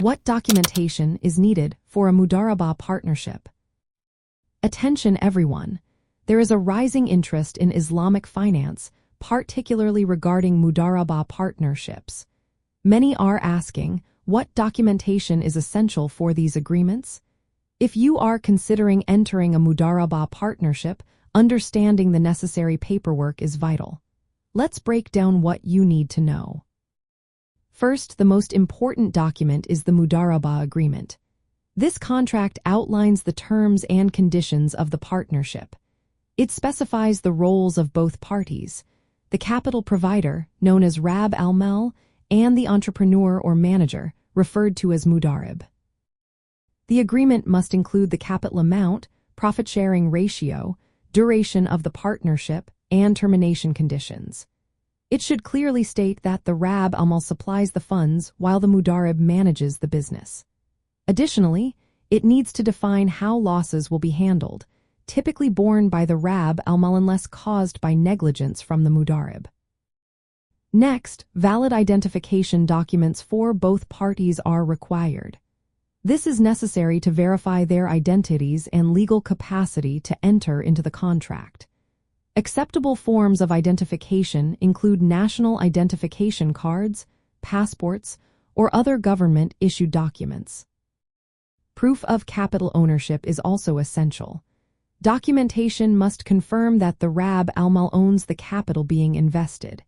What documentation is needed for a Mudarabah partnership? Attention everyone. There is a rising interest in Islamic finance, particularly regarding Mudarabah partnerships. Many are asking, what documentation is essential for these agreements? If you are considering entering a Mudarabah partnership, understanding the necessary paperwork is vital. Let's break down what you need to know. First, the most important document is the Mudarabah Agreement. This contract outlines the terms and conditions of the partnership. It specifies the roles of both parties, the capital provider, known as Rab al-Mal, and the entrepreneur or manager, referred to as Mudarib. The agreement must include the capital amount, profit-sharing ratio, duration of the partnership, and termination conditions. It should clearly state that the Rab al-Mal supplies the funds while the Mudarib manages the business. Additionally, it needs to define how losses will be handled, typically borne by the Rab al-Mal unless caused by negligence from the Mudarib. Next, valid identification documents for both parties are required. This is necessary to verify their identities and legal capacity to enter into the contract. Acceptable forms of identification include national identification cards, passports, or other government-issued documents. Proof of capital ownership is also essential. Documentation must confirm that the Rab al-Mal owns the capital being invested.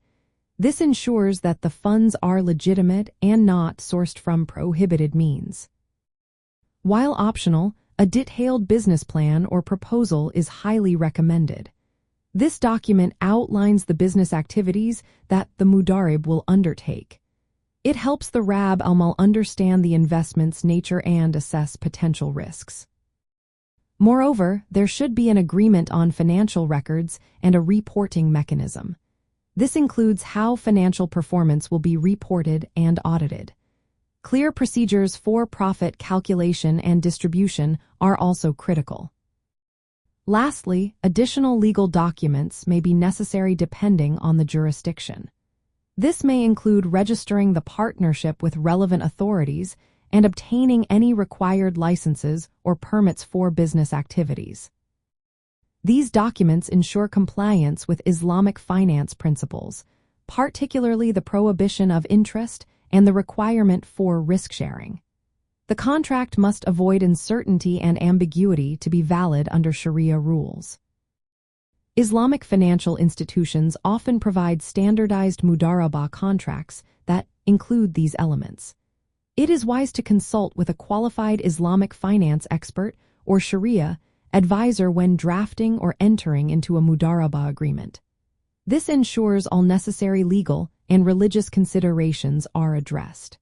This ensures that the funds are legitimate and not sourced from prohibited means. While optional, a detailed business plan or proposal is highly recommended. This document outlines the business activities that the Mudarib will undertake. It helps the Rab al-Mal understand the investment's nature and assess potential risks. Moreover, there should be an agreement on financial records and a reporting mechanism. This includes how financial performance will be reported and audited. Clear procedures for profit calculation and distribution are also critical. Lastly, additional legal documents may be necessary depending on the jurisdiction. This may include registering the partnership with relevant authorities and obtaining any required licenses or permits for business activities. These documents ensure compliance with Islamic finance principles, particularly the prohibition of interest and the requirement for risk sharing. The contract must avoid uncertainty and ambiguity to be valid under Shariah rules. Islamic financial institutions often provide standardized Mudarabah contracts that include these elements. It is wise to consult with a qualified Islamic finance expert or Shariah advisor when drafting or entering into a Mudarabah agreement. This ensures all necessary legal and religious considerations are addressed.